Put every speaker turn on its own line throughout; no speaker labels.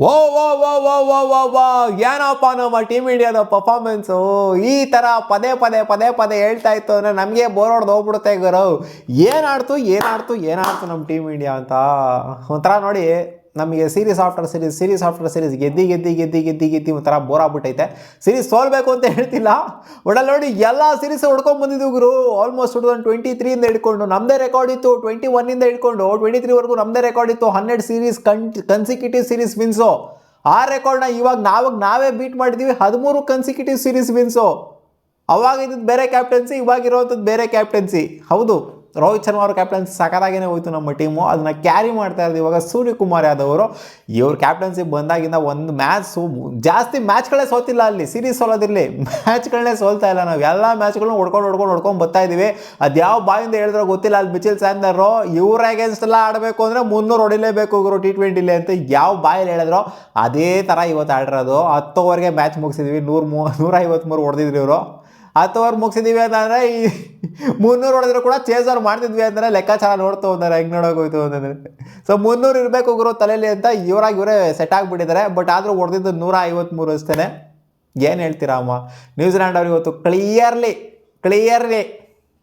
ಓ ಓ ಓ ಓ ಓ ಓ ವಾ ಏನಪ್ಪ ನಮ್ಮ ಟೀಮ್ ಇಂಡಿಯಾದ ಪರ್ಫಾರ್ಮೆನ್ಸು ಈ ಥರ ಪದೇ ಪದೇ ಪದೇ ಪದೇ ಹೇಳ್ತಾ ಇತ್ತು ಅಂದರೆ ನಮಗೆ ಬೋರ್ ಹೊಡೆದು ಹೋಗ್ಬಿಡುತ್ತೆ ಗುರು. ಏನಾಡ್ತು ನಮ್ಮ ಟೀಮ್ ಇಂಡಿಯಾ ಅಂತ ಒಂಥರ ನೋಡಿ. ನಮಗೆ ಸೀರೀಸ್ ಆಫ್ಟರ್ ಸೀರೀಸ್ ಗೆದ್ದಿ ಒಂಥರ ಬೋರ್ ಆಗ್ಬಿಟ್ಟೈತೆ. ಸೀರೀಸ್ ಸೋಲ್ಬೇಕು ಅಂತ ಹೇಳ್ತಿಲ್ಲ, ಒಡಲ್ಲಿ ನೋಡಿ ಎಲ್ಲ ಸೀರೀಸ್ ಹೊಡ್ಕೊಂಡು ಬಂದಿದ್ದೀವಿ ಗುರು. ಆಲ್ಮೋಸ್ಟ್ 2023 ಹಿಡ್ಕೊಂಡು ನಮ್ಮದೇ ರೆಕಾರ್ಡ್ ಇತ್ತು, 21 ಹಿಡ್ಕೊಂಡು 23ವರೆಗೂ ನಮ್ಮದೇ ರೆಕಾರ್ಡ್ ಇತ್ತು. 12 ಸೀರೀಸ್ ಕನ್ಸಿಕ್ಯೂಟಿವ್ ಸೀರೀಸ್ ವಿನ್ಸು. ಆ ರೆಕಾರ್ಡ್ನ ಇವಾಗ ನಾವೇ ಬೀಟ್ ಮಾಡಿದ್ದೀವಿ. 13 ಕನ್ಸಿಕ್ಯೂಟಿವ್ ಸೀರೀಸ್ ವಿನ್ಸು. ಅವಾಗ ಇದ್ದದ್ದು ಬೇರೆ ಕ್ಯಾಪ್ಟನ್ಸಿ, ಇವಾಗಿರೋವಂಥದ್ದು ಬೇರೆ ಕ್ಯಾಪ್ಟನ್ಸಿ. ಹೌದು, ರೋಹಿತ್ ಶರ್ಮಾ ಅವ್ರ ಕ್ಯಾಪ್ಟನ್ಸಿ ಸಖತ್ತಾಗೇ ಹೋಯ್ತು ನಮ್ಮ ಟೀಮು. ಅದನ್ನು ಕ್ಯಾರಿ ಮಾಡ್ತಾ ಇರೋದು ಇವಾಗ ಸೂರ್ಯಕುಮಾರ್ ಯಾದವ್ ಅವರು. ಇವ್ರ ಕ್ಯಾಪ್ಟನ್ಸಿ ಬಂದಾಗಿಂದ ಒಂದು ಜಾಸ್ತಿ ಮ್ಯಾಚ್ಗಳೇ ಸೋತಿಲ್ಲ. ಅಲ್ಲಿ ಸೀರೀಸ್ ಸೋಲೋದಿರಲಿ, ಮ್ಯಾಚ್ಗಳನ್ನೇ ಸೋಲ್ತಾ ಇಲ್ಲ. ನಾವು ಎಲ್ಲ ಮ್ಯಾಚ್ಗಳನ್ನ ಹೊಡ್ಕೊಂಡು ಬರ್ತಾ ಇದ್ದೀವಿ. ಅದು ಯಾವ ಬಾಯಿಂದ ಹೇಳಿದ್ರೋ ಗೊತ್ತಿಲ್ಲ. ಅಲ್ಲಿ ಮಿಚೆಲ್ ಸ್ಯಾಂಟ್ನರ್ ಇವ್ರ ಅಗೇನ್ಸ್ಟ್ ಎಲ್ಲ ಆಡಬೇಕು ಅಂದರೆ 300 ಹೊಡಿಲೇಬೇಕು ಇವರು T20 ಅಂತ ಯಾವ ಬಾಯಲ್ಲಿ ಹೇಳಿದ್ರು ಅದೇ ಥರ ಇವತ್ತು ಆಡಿರೋದು. 10 ಓವರ್ಗೆ ಮ್ಯಾಚ್ ಮುಗಿಸಿದ್ವಿ. 153 ಹೊಡೆದಿದ್ರು ಇವರು. 10 ಓವರ್ ಮುಗಿಸಿದ್ದೀವಿ ಅಂತಂದರೆ ಈ 300 ಹೊಡೆದ್ರು ಕೂಡ ಚೇಸರ್ ಮಾಡ್ತಿದ್ವಿ ಅಂದರೆ ಲೆಕ್ಕಾಚಾರ ನೋಡ್ತಾ ಹೋದಾರೆ ಹೆಂಗೆ ನೋಡೋಕೋಯ್ತು ಅಂತಂದರೆ. ಸೊ 300 ಇರಬೇಕು ಗುರು ತಲೆಯಲ್ಲಿ ಅಂತ ಇವರೇ ಸೆಟ್ ಆಗಿಬಿಟ್ಟಿದ್ದಾರೆ. ಬಟ್ ಆದರೂ ಹೊಡೆದಿದ್ದು 153 ಅಷ್ಟೇ. ಏನು ಹೇಳ್ತೀರಾ ಅಮ್ಮ? ನ್ಯೂಜಿಲ್ಯಾಂಡ್ ಅವ್ರು ಇವತ್ತು ಕ್ಲಿಯರ್ಲಿ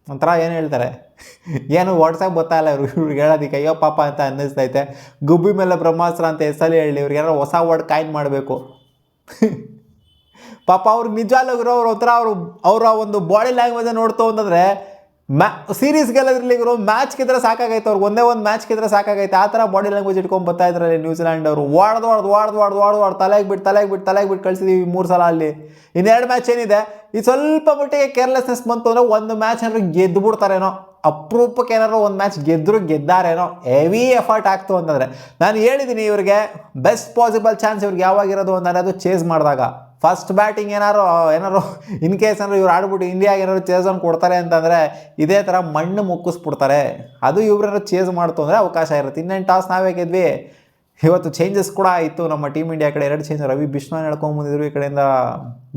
ಒಂಥರ ಏನು ಹೇಳ್ತಾರೆ, ಏನು ವಾಟ್ಸಪ್ ಗೊತ್ತಾಗಲ್ಲ ಇವ್ರಿಗೆ ಹೇಳೋದಕ್ಕೆ. ಅಯ್ಯೋ ಪಾಪ ಅಂತ ಅನ್ನಿಸ್ತೈತೆ. ಗುಬ್ಬಿ ಮೇಲೆ ಬ್ರಹ್ಮಾಸ್ತ್ರ ಅಂತ ಹೆಸರಲ್ಲಿ ಹೇಳಿ ಇವ್ರಿಗೆ ಏನಾರು ಹೊಸ ವರ್ಡ್ ಕಾಯಿನ್ ಮಾಡಬೇಕು. ಪಾಪ ಅವ್ರಿಗೆ ನಿಜವಾಗ್ಲೂ ಅವ್ರು ಒಂಥರ ಅವರ ಒಂದು ಬಾಡಿ ಲ್ಯಾಂಗ್ವೇಜ್ ನೋಡ್ತು ಅಂತಂದರೆ ಸೀರೀಸ್ ಗೆಲ್ಲದ್ರಲ್ಲಿ ಇವರು ಮ್ಯಾಚ್ ಗೆದ್ರೆ ಸಾಕಾಗೈತೆ. ಅವ್ರಿಗೆ ಒಂದೇ ಒಂದು ಮ್ಯಾಚ್ ಗೆದ್ರೆ ಸಾಕಾಗೈತೆ. ಆ ಥರ ಬಾಡಿ ಲ್ಯಾಂಗ್ವೇಜ್ ಇಟ್ಕೊಂಡು ಬರ್ತಾ ಇದ್ರಲ್ಲಿ ನ್ಯೂಜಿಲ್ಯಾಂಡ್ ಅವರು. ವಾಡ್ದು ತಲೆಗೆ ಬಿಟ್ಟು ಕಳಿಸಿದ್ದೀವಿ 3 ಸಲ. ಅಲ್ಲಿ ಇನ್ನೆರಡು ಮ್ಯಾಚ್ ಏನಿದೆ, ಈ ಸ್ವಲ್ಪ ಮಟ್ಟಿಗೆ ಕೇರ್ಲೆಸ್ನೆಸ್ ಬಂತು ಅಂದರೆ ಒಂದು ಮ್ಯಾಚ್ ಏನಾದ್ರು ಗೆದ್ದು ಬಿಡ್ತಾರೇನೋ. ಅಪರೂಪಕ್ಕೆ ಏನಾದ್ರು ಒಂದು ಮ್ಯಾಚ್ ಗೆದ್ದಾರೇನೋ. ಹೆವಿ ಎಫರ್ಟ್ ಆಗ್ತು ಅಂತಂದರೆ ನಾನು ಹೇಳಿದ್ದೀನಿ ಇವ್ರಿಗೆ ಬೆಸ್ಟ್ ಪಾಸಿಬಲ್ ಚಾನ್ಸ್ ಇವ್ರಿಗೆ ಯಾವಾಗಿರೋದು ಅಂದರೆ ಅದು ಚೇಸ್ ಮಾಡಿದಾಗ. ಫಸ್ಟ್ ಬ್ಯಾಟಿಂಗ್ ಏನಾರು ಇನ್ ಕೇಸ್ ಏನಾರು ಇವ್ರು ಆಡ್ಬಿಟ್ಟು ಇಂಡಿಯಾಗೆ ಏನಾದ್ರು ಚೇಸ್ ಅನ್ನು ಕೊಡ್ತಾರೆ ಅಂತಂದರೆ ಇದೇ ಥರ ಮಣ್ಣು ಮುಕ್ಕಿಸ್ಬಿಡ್ತಾರೆ. ಅದು ಇವ್ರೇನಾರು ಚೇಸ್ ಮಾಡ್ತು ಅಂದರೆ ಅವಕಾಶ ಇರುತ್ತೆ. ಇನ್ನೇನು ಟಾಸ್ ನಾವೇ ಗೆದ್ವಿ. ಇವತ್ತು ಚೇಂಜಸ್ ಕೂಡ ಆಯಿತು ನಮ್ಮ ಟೀಮ್ ಇಂಡಿಯಾ ಕಡೆ. 2 ಚೇಂಜ್, ರವಿ ಬಿಷ್ಣೋಯ್ ಹೇಳ್ಕೊಂಬಂದಿದ್ರು, ಈ ಕಡೆಯಿಂದ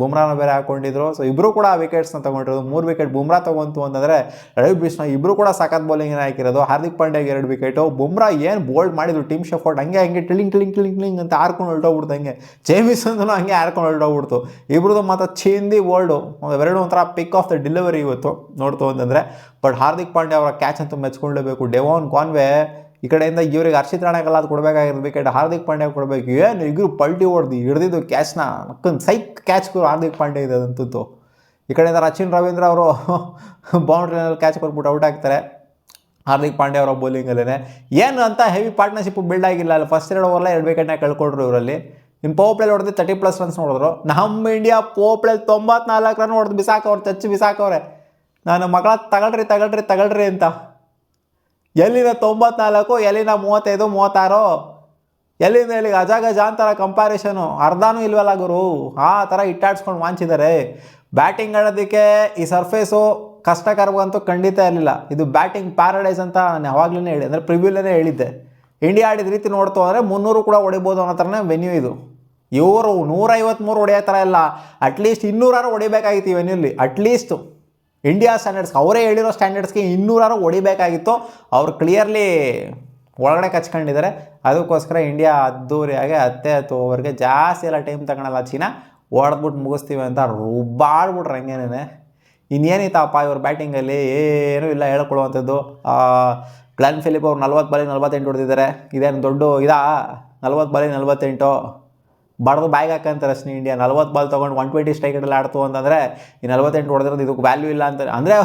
ಬುಮ್ರಾನ ಬೇರೆ ಹಾಕ್ಕೊಂಡಿದ್ರು. ಸೊ ಇಬ್ಬರು ಕೂಡ ವಿಕೆಟ್ಸ್ನ ತೊಗೊಂಡಿರೋದು. 3 ವಿಕೆಟ್ ಬುಮ್ರಾ ತೊಗೊಂತು ಅಂತಂದರೆ ರವಿ ಬಿಷ್ಣೋಯ್ ಇಬ್ಬರು ಕೂಡ ಸಖತ್ ಬೌಲಿಂಗನ್ನು ಹಾಕಿರೋದು. ಹಾರ್ದಿಕ್ ಪಾಂಡ್ಯಾಗೆ 2 ವಿಕೆಟು. ಬುಮ್ರಾ ಏನು ಬೋಲ್ಡ್ ಮಾಡಿದ್ರು. ಟೀಮ್ ಶಫೋರ್ಟ್ ಹಂಗೆ ಟಿಲಿಂಗ್ ಅಂತ ಹಾರ್ಕೊಂಡು ಹೊರಟೋಗ್ಬಿಡ್ತು. ಹಂಗೆ ಜೇಮಿಸನ್ದು ಹಂಗೆ ಹಾರ್ಕೊಂಡು ಹೊರಟೋಗ್ಬಿಡ್ತು. ಇಬ್ರದ್ದು ಮಾತ್ರ ಚಿಂದಿ ಬೋಲ್ಡು. ಎರಡು ಒಂಥರ ಪಿಕ್ ಆಫ್ ದ ಡೆಲಿವರಿ ಇವತ್ತು ನೋಡ್ತು ಅಂತಂದರೆ. ಬಟ್ ಹಾರ್ದಿಕ್ ಪಾಂಡ್ಯ ಅವರ ಕ್ಯಾಚ್ ಅಂತೂ ಮೆಚ್ಕೊಳ್ಳೇಬೇಕು. ಡೆವಾನ್ ಕಾನ್ವೆ ಈ ಕಡೆಯಿಂದ ಇವ್ರಿಗೆ ಹರ್ಷಿತ್ ರಾಣೆಗೆಲ್ಲ ಅದು ಕೊಡಬೇಕಾಗಿರೋದು ವಿಕೆಟ್. ಹಾರ್ದಿಕ್ ಪಾಂಡ್ಯ ಕೊಡಬೇಕು. ಏನು ಇಗ್ರು ಪಲ್ಟಿ ಹೊಡೆದು ಹಿಡಿದಿದ್ದು ಕ್ಯಾಚ್ನ ಸೈಕ್ ಕ್ಯಾಚ್ ಹಾರ್ದಿಕ್ ಪಾಂಡ್ಯ ಇದೆ ಅದಂತೂ. ಈ ಕಡೆಯಿಂದ ಸಚಿನ್ ರವೀಂದ್ರ ಅವರು ಬೌಂಡ್ರಿನಲ್ಲಿ ಕ್ಯಾಚ್ ಕೊಟ್ಬಿಟ್ಟು ಔಟ್ ಆಗ್ತಾರೆ ಹಾರ್ದಿಕ್ ಪಾಂಡ್ಯ ಅವರ ಬೌಲಿಂಗಲ್ಲೇ. ಏನು ಅಂತ ಹೆವಿ ಪಾರ್ಟ್ನರ್ಶಿಪ್ ಬಿಲ್ಡ್ ಆಗಿಲ್ಲ. ಅಲ್ಲಿ ಫಸ್ಟ್ 2 ಓವರ್ಲೆ 2 ವಿಕೆಟ್ನ ಕಳ್ಕೊಡ್ರು ಇವರಲ್ಲಿ. ನಿಮ್ಮ ಪವರ್ ಪ್ಲೇಲಿ ಹೊಡೆದು 30+ ರನ್ಸ್ ನೋಡಿದ್ರು. ನಮ್ಮ ಇಂಡಿಯಾ ಪವರ್ ಪ್ಲೇಲಿ 94 ರನ್ ಹೊಡೆದು ಬಿಸಾಕವ್ರೆ. ನಾನು ಮಕ್ಕಳ ತಗೊಳ್ರಿ ಅಂತ. ಎಲ್ಲಿನ 94, ಎಲ್ಲಿನ 35, 36, ಎಲ್ಲಿಂದ ಎಲ್ಲಿಗೆ ಅಜಾಗಜಾಂತರ ಕಂಪ್ಯಾರಿಷನು. ಅರ್ಧನೂ ಇಲ್ವಲ್ಲ ಗುರು. ಆ ಥರ ಇಟ್ಟಾಡ್ಸ್ಕೊಂಡು ವಾಂಚಿದ್ದಾರೆ. ಬ್ಯಾಟಿಂಗ್ ಆಡೋದಕ್ಕೆ ಈ ಸರ್ಫೇಸು ಕಷ್ಟಕರವಂತೂ ಖಂಡಿತ ಇರಲಿಲ್ಲ. ಇದು ಬ್ಯಾಟಿಂಗ್ ಪ್ಯಾರಡೈಸ್ ಅಂತ ನಾನು ಯಾವಾಗಲೇ ಹೇಳಿ, ಅಂದರೆ ಪ್ರಿವ್ಯೂಲೇ ಹೇಳಿದ್ದೆ. ಇಂಡಿಯಾ ಆಡಿದ ರೀತಿ ನೋಡ್ತು ಅಂದರೆ 300 ಕೂಡ ಹೊಡಿಬೋದು ಅನ್ನೋ ಥರನೇ ವೆನ್ಯೂ ಇದು. ಇವರು 153 ಹೊಡೆಯೋ ಥರ ಇಲ್ಲ. ಅಟ್ಲೀಸ್ಟ್ 200 ಹೊಡಿಬೇಕಾಗಿತ್ತು ಈ ವೆನ್ಯೂಲಿ. ಅಟ್ಲೀಸ್ಟು ಇಂಡಿಯಾ ಸ್ಟ್ಯಾಂಡರ್ಡ್ಸ್ಗೆ, ಅವರೇ ಹೇಳಿರೋ ಸ್ಟ್ಯಾಂಡರ್ಡ್ಸ್ಗೆ 200 ಹೊಡಿಬೇಕಾಗಿತ್ತು. ಅವರು ಕ್ಲಿಯರ್ಲಿ ಒಳಗಡೆ ಕಚ್ಕೊಂಡಿದ್ದಾರೆ. ಅದಕ್ಕೋಸ್ಕರ ಇಂಡಿಯಾ ಅದ್ದೂರಿಯಾಗಿ 10 ಓವರ್ಗೆ ಜಾಸ್ತಿ ಎಲ್ಲ ಟೈಮ್ ತಗೊಳಲ್ಲ. ಚೀನಾ ಹೊಡೆದ್ಬಿಟ್ಟು ಮುಗಿಸ್ತೀವಿ ಅಂತ ರುಬ್ಬಾಡ್ಬಿಟ್ರೆ ಹಂಗೇನೆ. ಇನ್ನೇನಿತ್ತಪ್ಪ ಇವ್ರ ಬ್ಯಾಟಿಂಗಲ್ಲಿ ಏನೂ ಇಲ್ಲ ಹೇಳ್ಕೊಳ್ಳುವಂಥದ್ದು. ಗ್ಲೆನ್ ಫಿಲಿಪ್ ಅವ್ರು 40 ಬಾಲಿಗೆ 48 ಹೊಡೆದಿದ್ದಾರೆ. ಇದೇನು ದೊಡ್ಡ 40 ಬಾಲಿಗೆ 48 ಬಡ್ದು ಬ್ಯಾಗ್ ಹಾಕಂತಾರೆ ಅಷ್ಟೇ. ಇಂಡಿಯಾ 40 ಬಾಲ್ ತೊಗೊಂಡು 120 ಸ್ಟ್ರೈಕಲ್ಲಿ ಆಡ್ತು ಅಂತಂದರೆ ಈ 48 ಹೊಡೆದಿರೋದು ಇದಕ್ಕೆ ವ್ಯಾಲ್ಯೂ ಇಲ್ಲ ಅಂತ. ಅಂದರೆ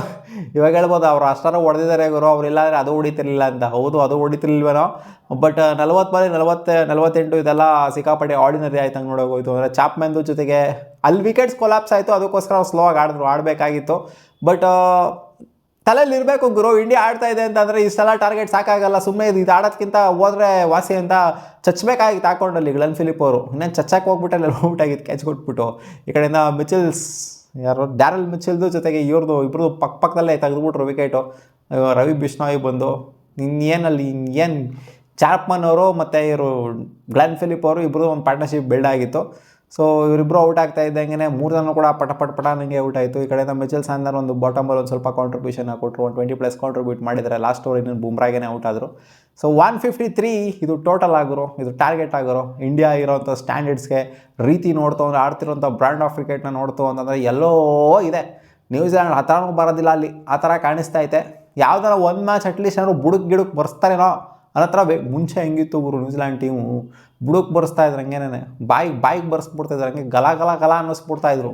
ಇವಾಗ ಹೇಳ್ಬೋದು ಅವರು ಅಷ್ಟಾರು ಹೊಡೆದಿದ್ದಾರೆ ಗುರು, ಅವ್ರು ಇಲ್ಲ ಅಂದರೆ ಅದು ಹೊಡಿತಿರ್ಲಿಲ್ಲ ಅಂತ. ಹೌದು, ಅದು ಹೊಡಿತಿರ್ಲಿಲ್ವೇನೋ. ಬಟ್ 40 ಬಾಲಿಗೆ 48 ಇದೆಲ್ಲ ಸಿಕ್ಕಾಪಟ್ಟೆ ಆರ್ಡಿನರಿ ಆಯ್ತು ಹಂಗೆ ನೋಡೋಗೋಯ್ತು. ಅಂದರೆ ಚಾಪ್ಮನ್ದು ಜೊತೆಗೆ ಅಲ್ಲಿ ವಿಕೆಟ್ಸ್ ಕೊಲಾಪ್ಸ್ ಆಯಿತು. ಅದಕ್ಕೋಸ್ಕರ ಅವ್ರು ಸ್ಲೋ ಆಗಿ ಆಡಬೇಕಾಗಿತ್ತು. ಬಟ್ ತಲೆಯಲ್ಲಿ ಇರಬೇಕು ಗುರು, ಇಂಡಿಯಾ ಆಡ್ತಾ ಇದೆ ಅಂತಂದರೆ ಇಷ್ಟೆಲ್ಲ ಟಾರ್ಗೆಟ್ ಸಾಕಾಗಲ್ಲ. ಸುಮ್ಮನೆ ಇದು ಆಡೋದಕ್ಕಿಂತ ಹೋದರೆ ವಾಸಿ ಅಂತ ಚಚ್ಚಬೇಕಾಗಿತ್ತು ಹಾಕೊಂಡಲ್ಲಿ ಗ್ಲೆನ್ ಫಿಲಿಪ್ ಅವರು. ಇನ್ನೇನು ಚಚ್ಚಕ್ಕೆ ಹೋಗ್ಬಿಟ್ಟಲ್ಲಿ ಔಟಾಗಿತ್ತು ಕ್ಯಾಚ್ ಕೊಟ್ಬಿಟ್ಟು. ಈ ಕಡೆಯಿಂದ ಡ್ಯಾರಲ್ ಮಿಚೆಲ್ದು ಜೊತೆಗೆ ಇವ್ರದ್ದು ಇಬ್ಬರದು ಪಕ್ಕದಲ್ಲೇ ತೆಗೆದುಬಿಟ್ರು ವಿಕೆಟು. ರವಿ ಬಿಷ್ಣೋಯ್ ಬಂದು ಚಾಪ್ಮನ್ ಅವರು ಮತ್ತು ಇವರು ಗ್ಲೆನ್ ಫಿಲಿಪ್ ಅವರು ಇಬ್ಬರದು ಒಂದು ಪಾರ್ಟ್ನರ್ಶಿಪ್ ಬಿಲ್ಡ್ ಆಗಿತ್ತು. ಸೊ ಇವರಿಬ್ಬರು ಔಟ್ ಆಗ್ತಾ ಇದ್ದಂಗೆ 3 ಜನ ಕೂಡ ಪಟ ನನಗೆ ಔಟ್ ಆಯಿತು. ಈ ಕಡೆಯಿಂದ ಮಿಚೆಲ್ ಸ್ಯಾಂಟ್ನರ್ ಒಂದು ಬಾಟಮಲ್ಲಿ ಒಂದು ಸ್ವಲ್ಪ ಕಾಂಟ್ರಿಬ್ಯೂಷನ್ ಕೊಟ್ಟರು, ಒಂದು 20+ ಕಾಂಟ್ರಿಬ್ಯೂಟ್ ಮಾಡಿದ್ದಾರೆ. ಲಾಸ್ಟ್ ಓವರ್ ಇನ್ನೊಂದು ಬುಮ್ರಾಗೆ ಔಟ್ ಆದರು. ಸೊ 153 ಇದು ಟೋಟಲ್ ಆಗಿರೋ, ಇದು ಟಾರ್ಗೆಟ್ ಆಗಿರೋ. ಇಂಡಿಯಾ ಇರೋಂಥ ಸ್ಟ್ಯಾಂಡರ್ಡ್ಸ್ಗೆ ರೀತಿ ನೋಡ್ತು ಅಂದರೆ, ಆಡ್ತಿರೋಂಥ ಬ್ರ್ಯಾಂಡ್ ಆಫ್ ಕ್ರಿಕೆಟ್ನ ನೋಡ್ತು ಅಂತಂದರೆ ಎಲ್ಲೋ ಇದೆ. ನ್ಯೂಜಿಲ್ಯಾಂಡ್ ಹತ್ರನೂ ಬರೋದಿಲ್ಲ ಅಲ್ಲಿ, ಆ ಥರ ಕಾಣಿಸ್ತಾ ಐತೆ. ಯಾವ್ದಾರ ಒಂದು ಮ್ಯಾಚ್ ಅಟ್ಲೀಸ್ಟ್ ಏನಾದ್ರು ಗಿಡಕ್ಕೆ ಬರ್ಸ್ತಾರೇನೋ ಅನ್ನೋ ಥರ ಮುಂಚೆ ಹೆಂಗಿತ್ತು ಗುರು ನ್ಯೂಜಿಲ್ಯಾಂಡ್ ಟೀಮು, ಬುಡಕ್ಕೆ ಬರ್ಸ್ತಾ ಇದ್ರು ಹಂಗೇನೆ, ಬಾಯಿಗೆ ಬರ್ಸ್ಬಿಡ್ತಾಯಿದ್ರು, ಹಂಗೆ ಗಲ ಅನ್ನಿಸ್ಬಿಡ್ತಾಯಿದ್ರು.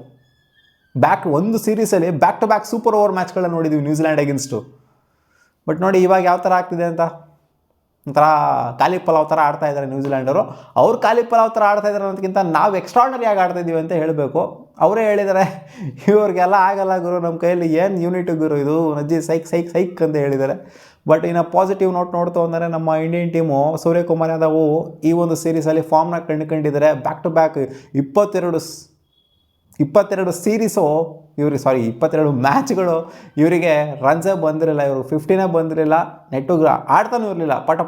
ಒಂದು ಸೀರೀಸಲ್ಲಿ back to back super over ಮ್ಯಾಚ್ಗಳನ್ನ ನೋಡಿದ್ವಿ ನ್ಯೂಜಿಲ್ಯಾಂಡ್ ಅಗೇನ್ಸ್ಟು. ಬಟ್ ನೋಡಿ ಇವಾಗ ಯಾವ ಥರ ಆಗ್ತಿದೆ ಅಂತ, ಒಂಥರ ಖಾಲಿ ಪಲಾವ್ ಥರ ಆಡ್ತಾ ಇದ್ದಾರೆ ನ್ಯೂಜಿಲ್ಯಾಂಡರು. ಅವ್ರು ಖಾಲಿ ಪಲಾವ್ ಥರ ಆಡ್ತಾ ಇದ್ದಾರೆ ಅನ್ನೋದಕ್ಕಿಂತ ನಾವು ಎಕ್ಸ್ಟ್ರಾರ್ಡನರಿಯಾಗಿ ಆಡ್ತಾಯಿದ್ದೀವಿ ಅಂತ ಹೇಳಬೇಕು. ಅವರೇ ಹೇಳಿದ್ದಾರೆ, ಇವ್ರಿಗೆಲ್ಲ ಆಗಲ್ಲ ಗುರು, ನಮ್ಮ ಕೈಯಲ್ಲಿ ಏನು ಯೂನಿಟ್ ಗುರು ಇದು, ನಜ್ಜಿ ಸೈಕ್ ಅಂತ ಹೇಳಿದ್ದಾರೆ. ಬಟ್ ಇನ್ನು ಪಾಸಿಟಿವ್ ನೋಡ್ತು ಅಂದರೆ ನಮ್ಮ ಇಂಡಿಯನ್ ಟೀಮು ಸೂರ್ಯಕುಮಾರ್ ಯಾದವ್ ಈ ಒಂದು ಸೀರೀಸಲ್ಲಿ ಫಾರ್ಮ್ನ ಕಂಡುಕೊಂಡಿದ್ದಾರೆ. ಬ್ಯಾಕ್ ಟು ಬ್ಯಾಕ್ 22 ಸೀರೀಸು ಇವ್ರಿಗೆ, 22 ಮ್ಯಾಚ್ಗಳು ಇವರಿಗೆ ರನ್ಸೇ ಬಂದಿರಲಿಲ್ಲ, ಇವರು 50ನೇ ಬಂದಿರಲಿಲ್ಲ. ನೆಟ್ಟುಗ್ರ ಆಡ್ತಾನೂ ಇರಲಿಲ್ಲ, ಪಟ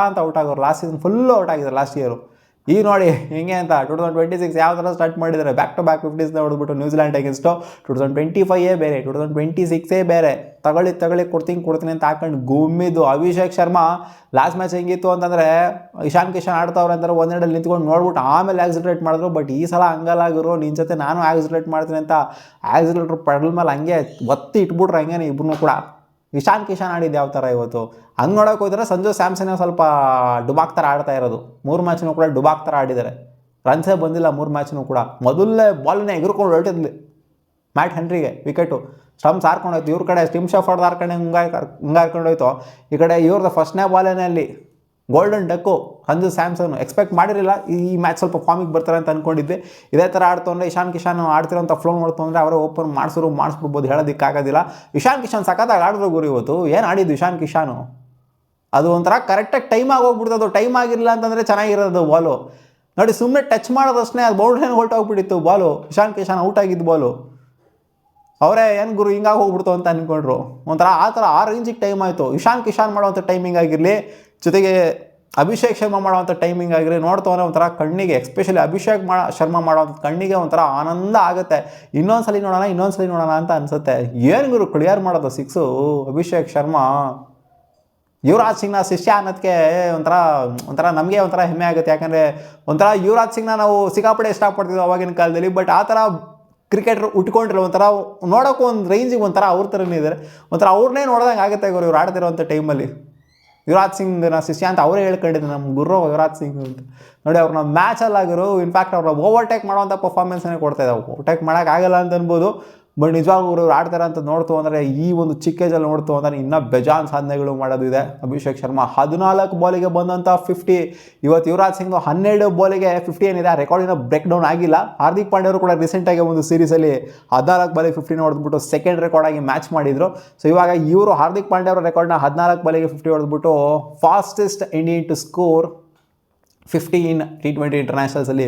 ಅಂತ ಔಟ್ ಆಗೋರು. ಲಾಸ್ಟ್ ಸೀಸನ್ ಫುಲ್ಲು ಔಟ್ ಆಗಿದ್ದಾರೆ ಲಾಸ್ಟ್ ಇಯರು. ಈಗ ನೋಡಿ ಹೆಂಗೆ ಅಂತ 2026 ಯಾವ ಥರ ಸ್ಟಾರ್ಟ್ ಮಾಡಿದ್ದಾರೆ, ಬ್ಯಾಕ್ ಟು ಬ್ಯಾಕ್ 50ಸ್ನ ಹೊಡೆದ್ಬಿಟ್ಟು ನ್ಯೂಜಿಲ್ಯಾಂಡ್ ಅಗೇನ್ಸ್ಟು. 2025 ಬೇರೆ, 2026 ಬೇರೆ, ತಗೊಳ್ಳಿ ಕೊಡ್ತೀನಿ ಅಂತ ಹಾಕೊಂಡು ಗುಮ್ಮಿದ್ದು. ಅಭಿಷೇಕ್ ಶರ್ಮಾ ಲಾಸ್ಟ್ ಮ್ಯಾಚ್ ಹೆಂಗಿತ್ತು ಅಂತಂದರೆ, ಇಶಾನ್ ಕಿಶನ್ ಆಡ್ತಾವ್ರೆ ಅಂತಾರೆ, ಒಂದೆರಡಲ್ಲಿ ನಿಂತ್ಕೊಂಡು ನೋಡ್ಬಿಟ್ಟು ಆಮೇಲೆ ಆಕ್ಸಿಲರೇಟ್ ಮಾಡಿದ್ರು. ಬಟ್ ಈ ಸಲ ಹಂಗಲ್ಲಾಗಿರೋ, ನಿನ್ನ ಜೊತೆ ನಾನು ಆಕ್ಸಿಲರೇಟ್ ಮಾಡ್ತೀನಿ ಅಂತ ಆಕ್ಸಿಲೇಟ್ರ್ ಪೆಡಲ್ ಮೇಲೆ ಹಂಗೆ ಒತ್ತಿ ಇಟ್ಬಿಟ್ರೆ ಹಂಗೇನೆ ಇಬ್ಬರೂ ಕೂಡ. ಇಶಾನ್ ಕಿಶನ್ ಆಡಿದ್ದು ಯಾವ ಥರ ಇವತ್ತು ಹಂಗೆ ನೋಡೋಕೆ ಹೋದ್ರೆ, ಸಂಜು ಸ್ಯಾಮ್ಸನ್ ಸ್ವಲ್ಪ ಡುಬಾಕ್ ಥರ ಆಡ್ತಾ ಇರೋದು. 3 ಮ್ಯಾಚ್ನೂ ಕೂಡ ಡುಬಾಕ್ ಥರ ಆಡಿದ್ದಾರೆ, ರನ್ಸೇ ಬಂದಿಲ್ಲ 3 ಮ್ಯಾಚ್ನೂ ಕೂಡ. ಮೊದಲನೇ ಬಾಲ್ನೇ ಎಗರ್ಕೊಂಡು ಹೊರಟಿದ್ಲಿ ಮ್ಯಾಟ್ ಹೆನ್ರಿಗೆ, ವಿಕೆಟು ಸ್ಟಂಪ್ಸ್ ಹಾರ್ಕೊಂಡೋಯ್ತು. ಇವ್ರ ಕಡೆ ಟಿಮ್ ಶಫರ್ಡ್ ಹಾರ್ಕೊಂಡು ಹಾರ್ಕೊಂಡೋಯ್ತು, ಈ ಕಡೆ ಇವ್ರದ್ದು ಫಸ್ಟ್ನೇ ಬಾಲೇನೇ ಅಲ್ಲಿ golden deck Sanju Samson. Expect ಮಾಡಿರಲಿಲ್ಲ ಈ ಮ್ಯಾಚ್ ಸ್ವಲ್ಪ ಫಾರ್ಮಿಗೆ ಬರ್ತಾರೆ ಅಂತ ಅಂದ್ಕೊಂಡಿದ್ದೆ. ಇದೇ ಥರ ಆಡ್ತು ಅಂದರೆ, ಇಶಾನ್ ಕಿಶನ್ ಆಡ್ತಿರೋಂಥ ಫ್ಲೋ ನೋಡ್ತು ಅಂದರೆ ಅವರೇ ಓಪನ್ ಮಾಡಿಸ್ಬಿಡ್ಬೋದು, ಹೇಳೋದಕ್ಕಾಗೋದಿಲ್ಲ. ಇಶಾನ್ ಕಿಶನ್ ಸಖತ್ತಾಗಿ ಆಡಿದ್ರು ಗುರು ಇವತ್ತು. ಏನು ಆಡಿದ್ದು ಇಶಾನ್ ಕಿಶಾನು, ಅದು ಒಂಥರ ಕರೆಕ್ಟಾಗಿ ಟೈಮ್ ಆಗೋಗ್ಬಿಡ್ತದು. ಟೈಮ್ ಆಗಿರಲಿಲ್ಲ ಅಂತಂದರೆ ಚೆನ್ನಾಗಿರೋದು ಬಾಲು. ನೋಡಿ ಸುಮ್ಮನೆ ಟಚ್ ಮಾಡೋದಷ್ಟೇ ಅದು ಬೌಂಡ್ರಿನ ಹೊರಟೋಗ್ಬಿಟ್ಟಿತ್ತು ಬಾಲು. ಇಶಾನ್ ಕಿಶನ್ ಔಟ್ ಆಗಿದ್ದು ಬಾಲು. ಅವರೇ ಏನು ಗುರು ಹಿಂಗಾಗಿ ಹೋಗ್ಬಿಡ್ತು ಅಂತ ಅಂದ್ಕೊಂಡ್ರು. ಒಂಥರ ಆ ಥರ ಆ ರೇಂಜಿಗೆ ಟೈಮ್ ಆಯಿತು. ಇಶಾನ್ ಕಿಶನ್ ಮಾಡೋವಂಥ ಟೈಮಿಂಗ್ ಆಗಿರಲಿ, ಜೊತೆಗೆ ಅಭಿಷೇಕ್ ಶರ್ಮಾ ಮಾಡೋವಂಥ ಟೈಮಿಂಗ್ ಆಗಿರಲಿ, ನೋಡ್ತವನೇ ಒಂಥರ ಕಣ್ಣಿಗೆ, ಎಸ್ಪೆಷಲಿ ಅಭಿಷೇಕ್ ಶರ್ಮಾ ಮಾಡೋವಂಥ ಕಣ್ಣಿಗೆ ಒಂಥರ ಆನಂದ ಆಗುತ್ತೆ. ಇನ್ನೊಂದ್ಸಲಿ ನೋಡೋಣ ಅಂತ ಅನಿಸುತ್ತೆ. ಏನು ಗುರು ಕ್ಲಿಯರ್ ಮಾಡೋದು 6 ಅಭಿಷೇಕ್ ಶರ್ಮಾ. ಯುವರಾಜ್ ಸಿಂಗ್ನ ಶಿಷ್ಯ ಅನ್ನೋದಕ್ಕೆ ಒಂಥರ ನಮಗೆ ಒಂಥರ ಹೆಮ್ಮೆ ಆಗುತ್ತೆ. ಯಾಕಂದರೆ ಒಂಥರ ಯುವರಾಜ್ ಸಿಂಗ್ನ ನಾವು ಸಿಕ್ಕಾಪಟ್ಟೆ ಇಷ್ಟಪಡ್ತಿದ್ವಿ ಅವಾಗಿನ ಕಾಲದಲ್ಲಿ. ಬಟ್ ಆ ಥರ ಕ್ರಿಕೆಟ್ರ್ ಉಟ್ಕೊಂಡಿರಲ್ಲ, ಒಂಥರ ನೋಡೋಕ್ಕೂ ಒಂದು ರೇಂಜಿಗೆ ಒಂಥರ ಅವ್ರ ಥರನೇ ಇದ್ದಾರೆ. ಒಂಥರ ಅವ್ರನ್ನೇ ನೋಡ್ದಂಗೆ ಆಗುತ್ತೆ ಗುರು ಇವ್ರು ಆಡ್ತಿರೋಂಥ ಟೈಮಲ್ಲಿ. ಯುವರಾಜ್ ಸಿಂಗ್ನ ಶಿಷ್ಯ ಅಂತ ಅವರೇ ಹೇಳ್ಕೊಂಡಿದ್ದೆ, ನಮ್ಮ ಗುರು ಯುವರಾಜ್ ಸಿಂಗ್ ಅಂತ. ನೋಡಿ ಅವ್ರನ್ನ ಮ್ಯಾಚಲ್ಲಾಗಿರೋ, ಇನ್ಫ್ಯಾಕ್ಟ್ ಅವ್ರನ್ನ ಓವರ್ಟೇಕ್ ಮಾಡೋವಂಥ ಪರ್ಫಾರ್ಮೆನ್ಸನ್ನೇ ಕೊಡ್ತಾ ಇದ್ದಾವೆ. ಓವರ್ಟೇಕ್ ಮಾಡೋಕ್ಕಾಗಲ್ಲ ಅಂತ ಅನ್ಬೋದು, ಬಟ್ ನಿಜವಾಗ್ಲೂ ಇವ್ರು ಆಡ್ತಾರೆ ಅಂತ ನೋಡ್ತು ಅಂದರೆ, ಈ ಒಂದು ಚಿಕ್ಕ ಏಜಲ್ಲಿ ನೋಡ್ತು ಅಂದರೆ ಇನ್ನೂ ಬೇಜಾನ್ ಸಾಧನೆಗಳು ಮಾಡೋದು ಇದೆ. ಅಭಿಷೇಕ್ ಶರ್ಮಾ 14 ಬಾಲಿಗೆ ಬಂದಂಥ 50. ಇವತ್ತು ಯುವರಾಜ್ ಸಿಂಗ್ 12 ಬಾಲಿಗೆ 50 ಏನಿದೆ, ಆ ರೆಕಾರ್ಡಿನ ಬ್ರೇಕ್ ಡೌನ್ ಆಗಿಲ್ಲ. ಹಾರ್ದಿಕ್ ಪಾಂಡ್ಯವರು ಕೂಡ ರೀಸೆಂಟಾಗಿ ಒಂದು ಸೀರೀಸಲ್ಲಿ 14 ಬಾಲಿಗೆ 50 ಹೊಡೆದ್ಬಿಟ್ಟು ಸೆಕೆಂಡ್ ರೆಕಾರ್ಡಾಗಿ ಮ್ಯಾಚ್ ಮಾಡಿದರು. ಸೊ ಇವಾಗ ಇವರು ಹಾರ್ದಿಕ್ ಪಾಂಡ್ಯ ಅವರ ರೆಕಾರ್ಡ್ನ 14 ಬಾಲಿಗೆ 50 ಹೊಡೆದ್ಬಿಟ್ಟು fastest Indian to score 50 in T20 ಇಂಟರ್ನ್ಯಾಷನಲ್ಸಲ್ಲಿ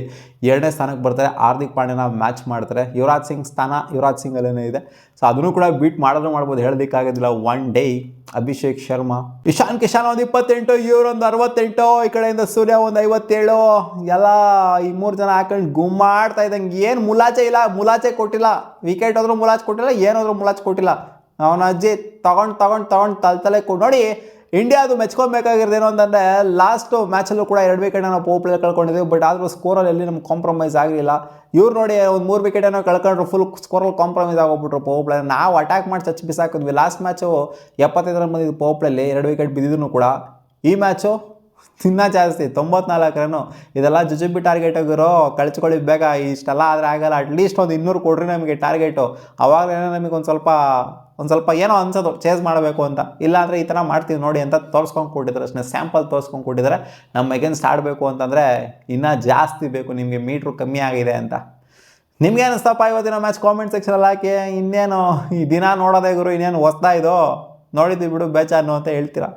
2ನೇ ಸ್ಥಾನಕ್ಕೆ ಬರ್ತಾರೆ. ಹಾರ್ದಿಕ್ ಪಾಂಡ್ಯನ ಮ್ಯಾಚ್ ಮಾಡ್ತಾರೆ. ಯುವರಾಜ್ ಸಿಂಗ್ ಸ್ಥಾನ ಯುವರಾಜ್ ಸಿಂಗಲ್ಲೇ ಇದೆ. ಸೊ ಅದನ್ನು ಕೂಡ ಬೀಟ್ ಮಾಡ್ಬೋದು, ಹೇಳೋದಕ್ಕಾಗೋದಿಲ್ಲ. 1 ಡೇ ಅಭಿಷೇಕ್ ಶರ್ಮಾ. ಇಶಾನ್ ಕಿಶನ್ ಒಂದು 28, ಇವ್ರೊಂದು 68, ಈ ಕಡೆಯಿಂದ ಸೂರ್ಯ ಒಂದು 57. ಎಲ್ಲ ಈ 3 ಜನ ಹಾಕೊಂಡು ಗುಮ್ಮಾಡ್ತಾ ಇದ್ದಂಗೆ, ಏನು ಮುಲಾಚೆ ಕೊಟ್ಟಿಲ್ಲ. ವಿಕೆಟ್ ಹೋದ್ರೂ ಮುಲಾಚ್ ಕೊಟ್ಟಿಲ್ಲ, ಏನಾದರೂ ಮುಲಾಚ್ ಕೊಟ್ಟಿಲ್ಲ. ಅವನ ಅಜ್ಜಿ ತಗೊಂಡು ತಲೆ ನೋಡಿ. ಇಂಡಿಯಾದು ಮೆಚ್ಕೊಬೇಕಾಗಿರೋದೇನು ಅಂತಂದರೆ, ಲಾಸ್ಟ್ ಮ್ಯಾಚಲ್ಲೂ ಕೂಡ 2 ವಿಕೆಟನ್ನು ನಾವು ಪವರ್ ಪ್ಲೇಯಲ್ಲಿ ಕಳ್ಕೊಂಡಿದ್ದೀವಿ. ಬಟ್ ಆದರೂ ಸ್ಕೋರಲ್ಲಿ ಎಲ್ಲಿ ನಮ್ಗೆ ಕಾಂಪ್ರಮೈಸ್ ಆಗಲಿಲ್ಲ. ಇವ್ರು ನೋಡಿ ಒಂದು 3 ವಿಕೆಟನ್ನು ಕಳ್ಕೊಂಡ್ರು, ಫುಲ್ ಸ್ಕೋರಲ್ಲಿ ಕಾಂಪ್ರಮೈಸ್ ಆಗೋಗ್ಬಿಟ್ರು ಪವರ್ ಪ್ಲೇ. ನಾವು ಅಟ್ಯಾಕ್ ಮಾಡಿ ಚಚ್ಚಿ ಬಿಸಾಕಿದ್ವಿ. ಲಾಸ್ಟ್ ಮ್ಯಾಚು 75 ರನ್ ಬಂದಿದ್ದು ಪವರ್ ಪ್ಲೇಯಲ್ಲಿ, 2 ವಿಕೆಟ್ ಬಿದ್ದಿದ್ರು ಕೂಡ. ಈ ಮ್ಯಾಚು ಇನ್ನೂ ಜಾಸ್ತಿ 94 ರನ್ನು. ಇದೆಲ್ಲ ಜುಜುಬಿ ಟಾರ್ಗೆಟ್ ಆಗಿರೋ, ಕಳ್ಸ್ಕೊಳ್ಳಿ ಬೇಗ. ಇಷ್ಟೆಲ್ಲ ಆದರೆ ಆಗಲ್ಲ. ಅಟ್ಲೀಸ್ಟ್ ಒಂದು 200 ಕೊಡ್ರಿ ನಮಗೆ ಟಾರ್ಗೆಟು. ಅವಾಗಲೇ ನಮಗೆ ಒಂದು ಸ್ವಲ್ಪ ಏನೋ ಅನ್ಸೋದು ಚೇಸ್ ಮಾಡಬೇಕು ಅಂತ. ಇಲ್ಲಾಂದರೆ ಈ ಥರ ಮಾಡ್ತೀವಿ ನೋಡಿ ಅಂತ ತೋರಿಸ್ಕೊಂಡು ಕೊಟ್ಟಿದ್ದಾರೆ ಅಷ್ಟೇ, ಸ್ಯಾಂಪಲ್ ತೋರಿಸ್ಕೊಂಡು ಕೊಟ್ಟಿದ್ದಾರೆ. ನಮ್ಮ ಎಗೇನ್ಸ್ಟ್ ಆಡಬೇಕು ಅಂತಂದರೆ ಇನ್ನೂ ಜಾಸ್ತಿ ಬೇಕು, ನಿಮಗೆ ಮೀಟ್ರು ಕಮ್ಮಿ ಆಗಿದೆ ಅಂತ. ನಿಮ್ಗೆ ಅನಿಸ್ತಪ್ಪ ಇವತ್ತಿನ ಮ್ಯಾಚ್? ಕಾಮೆಂಟ್ ಸೆಕ್ಷನಲ್ಲಿ ಹಾಕಿ. ಇನ್ನೇನು ಈ ದಿನ ನೋಡೋದೇ ಗುರು, ಇನ್ನೇನು ಹೊಸ್ದಾ ಇದು, ನೋಡಿದ್ವಿ ಬಿಡು ಬೇಚಾನು ಅಂತ ಹೇಳ್ತೀರಾ.